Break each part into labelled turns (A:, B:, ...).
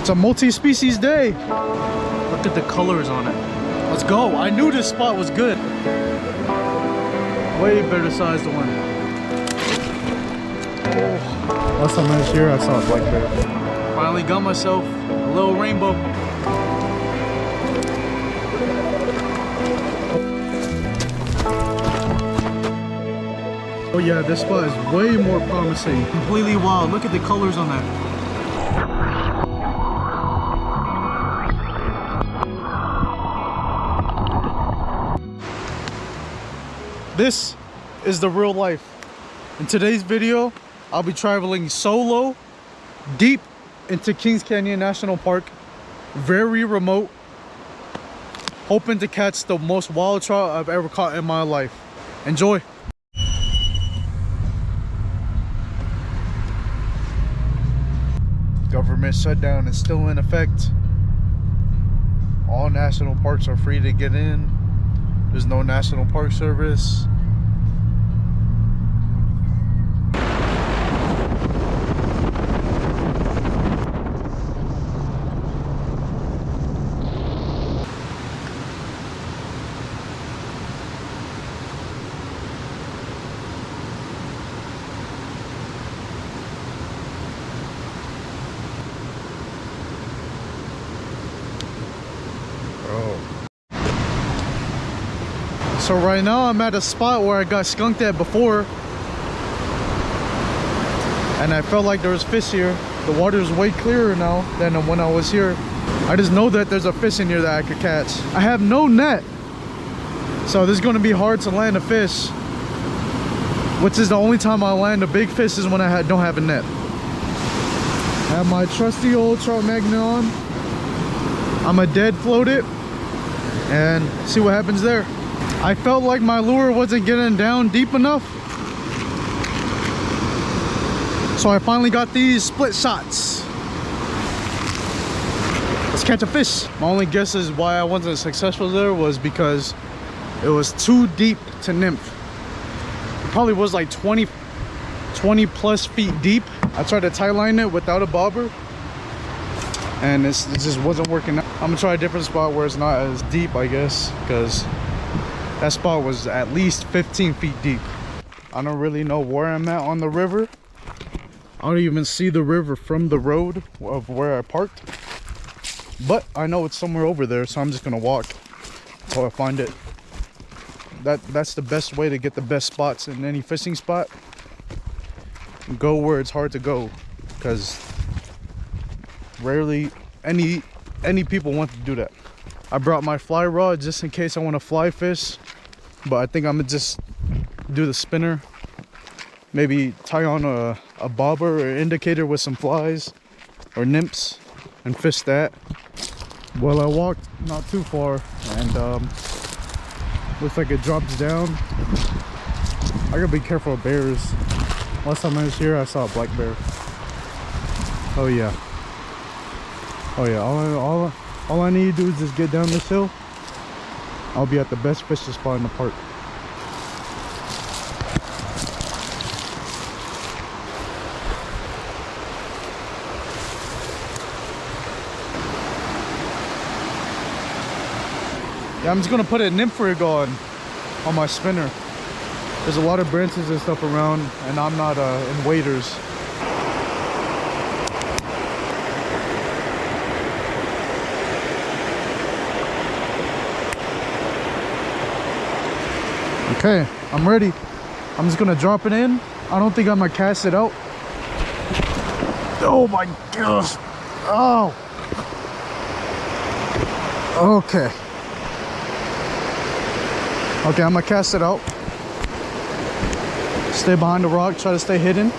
A: It's a multi-species day. Look at the colors on it. Let's go. I knew this spot was good. Way better size than one. Oh. Last time I was here, I saw a black bear. Finally got myself a little rainbow. Oh yeah, this spot is way more promising. Completely wild. Look at the colors on that. This is the real life. In today's video, I'll be traveling solo, deep into Kings Canyon National Park, very remote, hoping to catch the most wild trout I've ever caught in my life. Enjoy. Government shutdown is still in effect. All national parks are free to get in. There's no National Park Service. So right now I'm at a spot where I got skunked at before, and I felt like there was fish here. The water is way clearer now than when I was here. I just know that there's a fish in here that I could catch. I have no net, so this is going to be hard to land a fish, which is the only time I land a big fish is when I don't have a net. I have my trusty old trout magnet on. I'm a dead float it and see what happens there. I felt like my lure wasn't getting down deep enough, so I finally got these split shots. Let's catch a fish. My only guess is why I wasn't successful there was because it was too deep to nymph. It probably was like 20 plus feet deep. I tried to tie line it without a bobber, and it just wasn't working out. I'm gonna try a different spot where it's not as deep, I guess, because that spot was at least 15 feet deep. I don't really know where I'm at on the river. I don't even see the river from the road of where I parked, but I know it's somewhere over there, so I'm just gonna walk until I find it. That's the best way to get the best spots in any fishing spot. Go where it's hard to go, because rarely any people want to do that. I brought my fly rod just in case I want to fly fish, but I think I'm gonna just do the spinner. Maybe tie on a bobber or indicator with some flies or nymphs and fish that. Well, I walked not too far and looks like it drops down. I gotta be careful of bears. Last time I was here, I saw a black bear. Oh yeah. Oh yeah, all I need to do is just get down this hill. I'll be at the best fishing spot in the park. Yeah, I'm just gonna put a nymph rig on my spinner. There's a lot of branches and stuff around, and I'm not in waders. Okay, I'm ready. I'm just gonna drop it in. I don't think I'm gonna cast it out. Oh my gosh. Oh. Okay. Okay, I'm gonna cast it out. Stay behind the rock, try to stay hidden.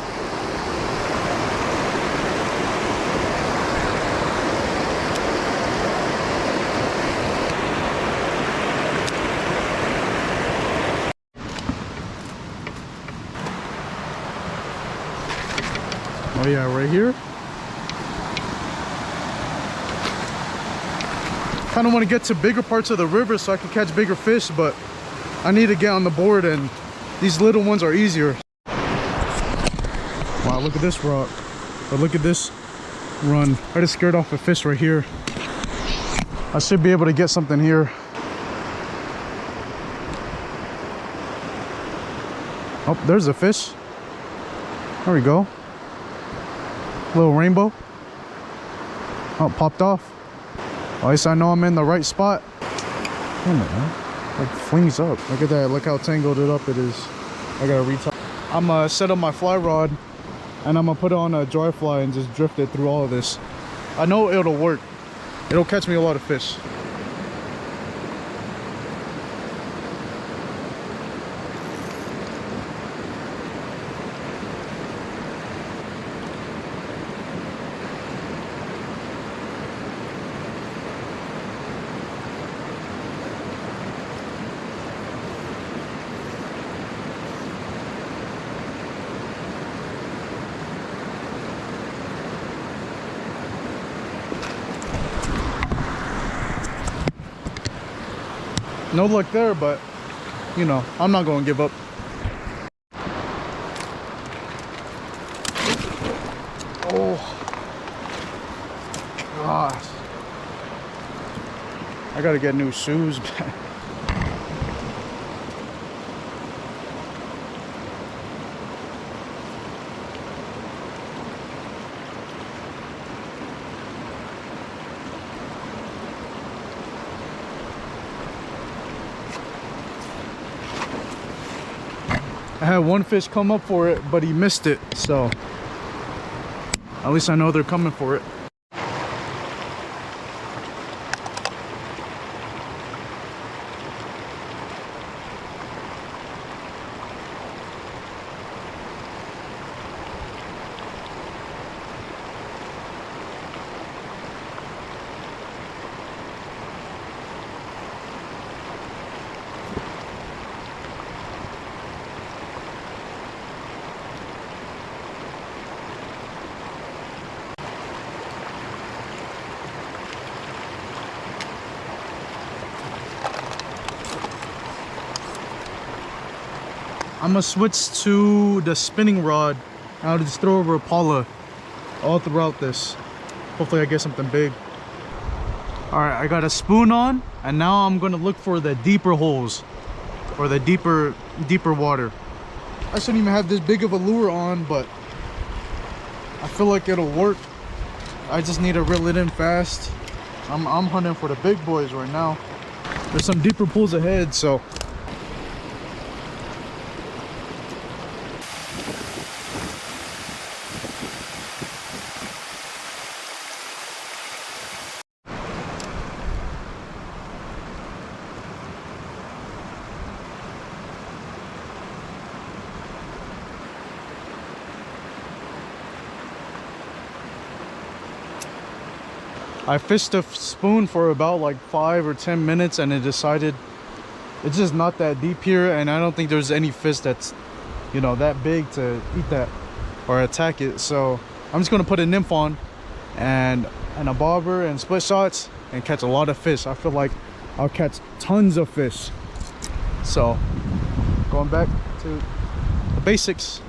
A: Oh yeah, right here. Kind of want to get to bigger parts of the river so I can catch bigger fish, but I need to get on the board, and these little ones are easier. Wow, look at this rock. But look at this run. I just scared off a fish right here. I should be able to get something here. Oh, there's a fish. There we go. Little rainbow. Oh, popped off. At least I know I'm in the right spot. Damn it, man. Like flings up. Look at that. Look how tangled it up it is. I gotta retie. I'm gonna set up my fly rod and I'm gonna put it on a dry fly and just drift it through all of this. I know it'll work. It'll catch me a lot of fish. No luck there, but you know, I'm not gonna give up. Oh gosh, I gotta get new shoes. I had one fish come up for it, but he missed it, so at least I know they're coming for it. I'm gonna switch to the spinning rod. I'll just throw over a Paula all throughout this. Hopefully I get something big. All right, I got a spoon on, and now I'm gonna look for the deeper holes or the deeper water. I shouldn't even have this big of a lure on, but I feel like it'll work. I just need to reel it in fast. I'm hunting for the big boys right now. There's some deeper pools ahead, so I fished a spoon for about like 5 or 10 minutes and it decided it's just not that deep here, and I don't think there's any fish that's, you know, that big to eat that or attack it. So I'm just gonna put a nymph on and a bobber and split shots and catch a lot of fish. I feel like I'll catch tons of fish. So going back to the basics.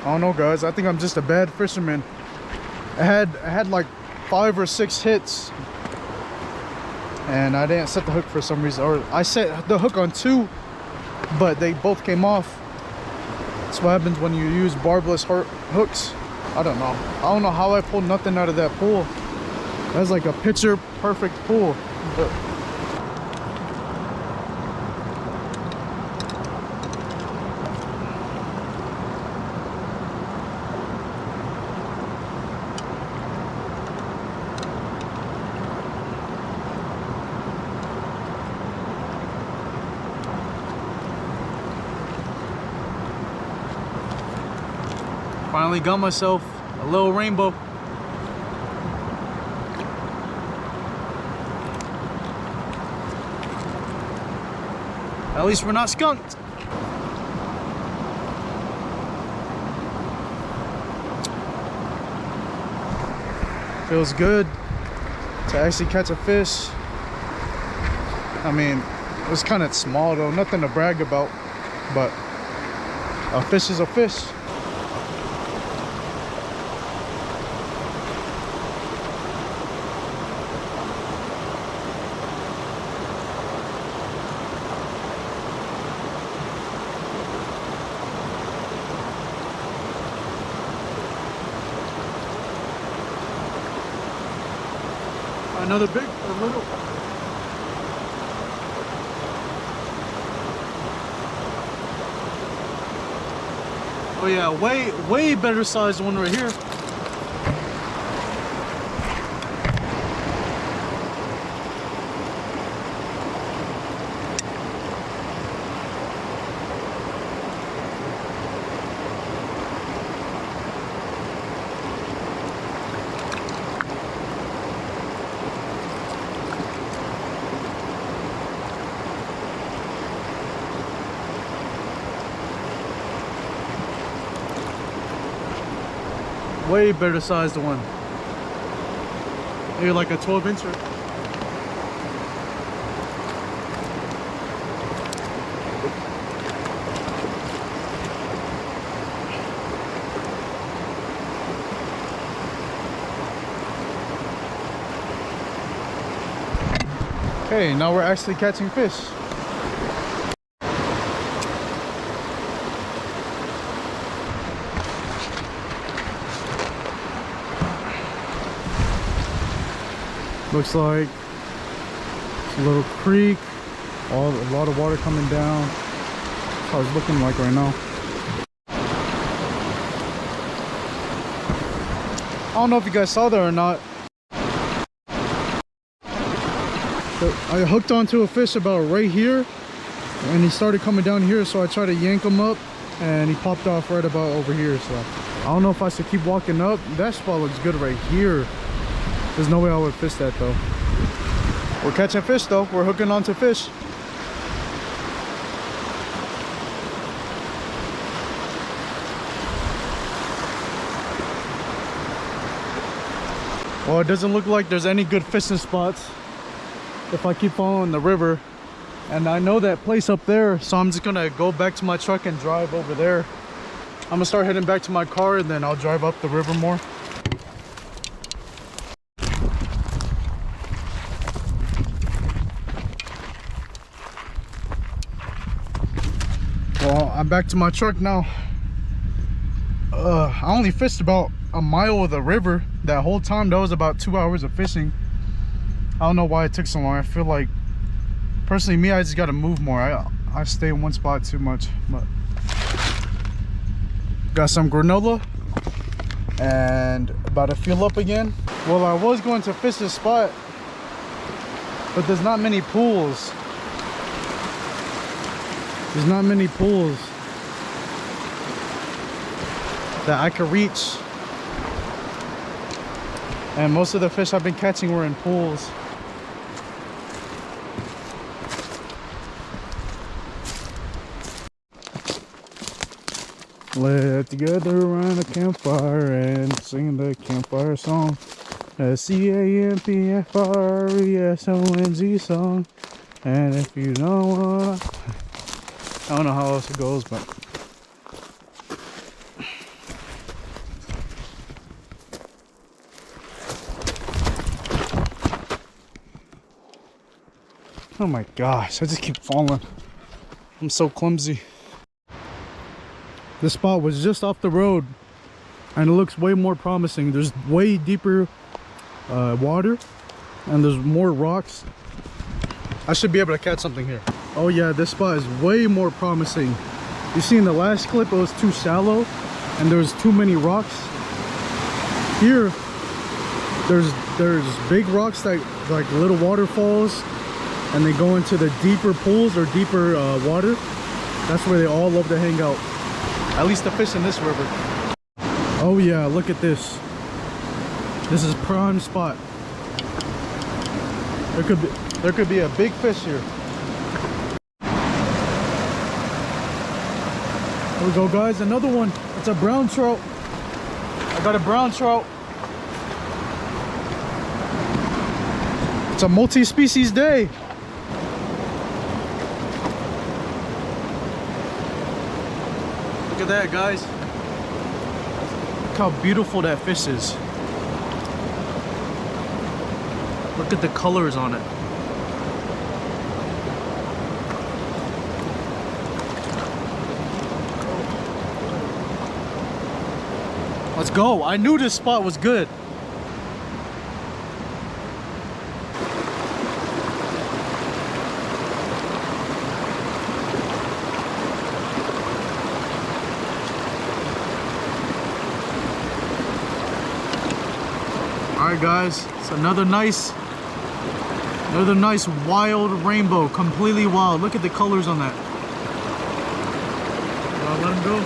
A: I don't know, guys. I think I'm just a bad fisherman. I had like 5 or 6 hits and I didn't set the hook for some reason, or I set the hook on 2 but they both came off. That's what happens when you use barbless hooks. I don't know how I pulled nothing out of that pool. That's like a picture perfect pool, but finally got myself a little rainbow. At least we're not skunked. Feels good to actually catch a fish. I mean, it was kind of small though, nothing to brag about, but a fish is a fish. Another big or little. Oh yeah, way better sized one right here. Way better sized one. Maybe like a 12-incher. Okay, now we're actually catching fish. Looks like it's a little creek, a lot of water coming down. That's how it's looking like right now. I don't know if you guys saw that or not. But I hooked onto a fish about right here, and he started coming down here, so I tried to yank him up, and he popped off right about over here. So I don't know if I should keep walking up. That spot looks good right here. There's no way I would fish that though. We're catching fish though. We're hooking onto fish. Well, it doesn't look like there's any good fishing spots if I keep following the river. And I know that place up there, so I'm just gonna go back to my truck and drive over there. I'm gonna start heading back to my car, and then I'll drive up the river more. Well, I'm back to my truck now. I only fished about a mile of the river. That whole time, that was about 2 hours of fishing. I don't know why it took so long. I feel like, personally, me, I just gotta move more. I stay in one spot too much. But got some granola and about to fuel up again. Well, I was going to fish this spot, but there's not many pools. There's not many pools that I could reach. And most of the fish I've been catching were in pools. Let's together around a campfire and sing the campfire song. A CAMPFRESONG song. And if you don't wanna, I don't know how else it goes, but oh my gosh, I just keep falling. I'm so clumsy. This spot was just off the road and it looks way more promising. There's way deeper water and there's more rocks. I should be able to catch something here. Oh yeah, this spot is way more promising. You see in the last clip it was too shallow and there's too many rocks. Here there's big rocks that like little waterfalls, and they go into the deeper pools or deeper water. That's where they all love to hang out. At least the fish in this river. Oh yeah, look at this. This is prime spot. There could be a big fish here. There we go, guys, another one. It's a brown trout. I got a brown trout. It's a multi-species day. Look at that, guys. Look how beautiful that fish is. Look at the colors on it. Let's go. I knew this spot was good. Alright guys, it's another nice wild rainbow, completely wild. Look at the colors on that. I'll let him go.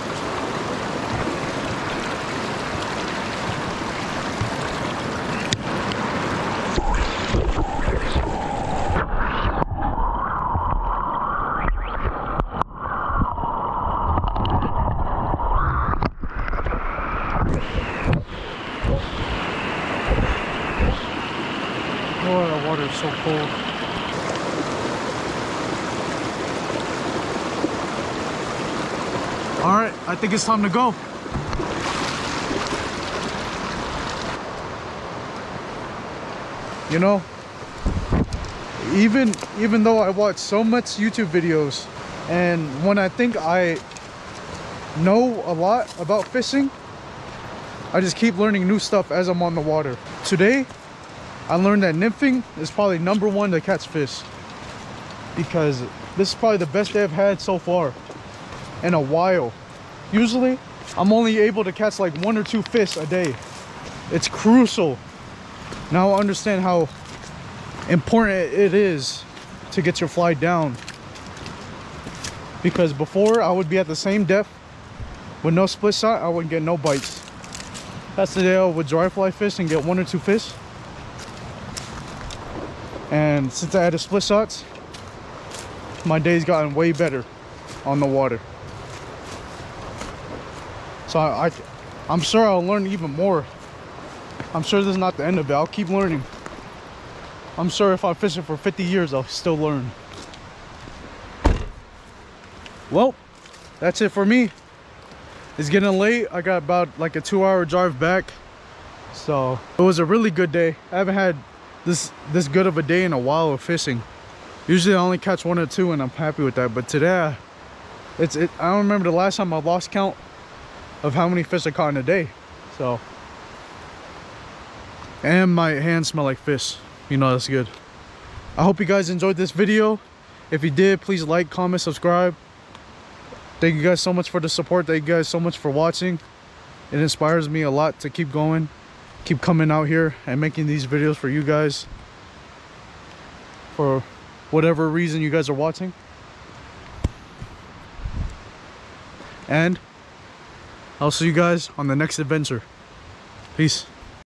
A: Oh, the water is so cold. All right, I think it's time to go. You know, even though I watch so much YouTube videos, and when I think I know a lot about fishing, I just keep learning new stuff as I'm on the water. Today, I learned that nymphing is probably #1 to catch fish, because this is probably the best day I've had so far in a while. Usually, I'm only able to catch like 1 or 2 fish a day. It's crucial. Now I understand how important it is to get your fly down, because before I would be at the same depth with no split shot, I wouldn't get no bites. That's the day I would dry fly fish and get 1 or 2 fish. And since I had the split shots, my day's gotten way better on the water. So I'm sure I'll learn even more. I'm sure this is not the end of it. I'll keep learning. I'm sure if I'm fishing for 50 years, I'll still learn. Well, that's it for me. It's getting late. I got about like a 2-hour drive back. So it was a really good day. I haven't had this good of a day in a while of fishing. Usually I only catch 1 or 2 and I'm happy with that, but today I don't remember the last time I lost count of how many fish I caught in a day. So, and my hands smell like fish, you know, that's good. I hope you guys enjoyed this video. If you did, please like, comment, subscribe. Thank you guys so much for the support. Thank you guys so much for watching. It inspires me a lot to keep going, keep coming out here and making these videos for you guys, for whatever reason you guys are watching. And I'll see you guys on the next adventure. Peace.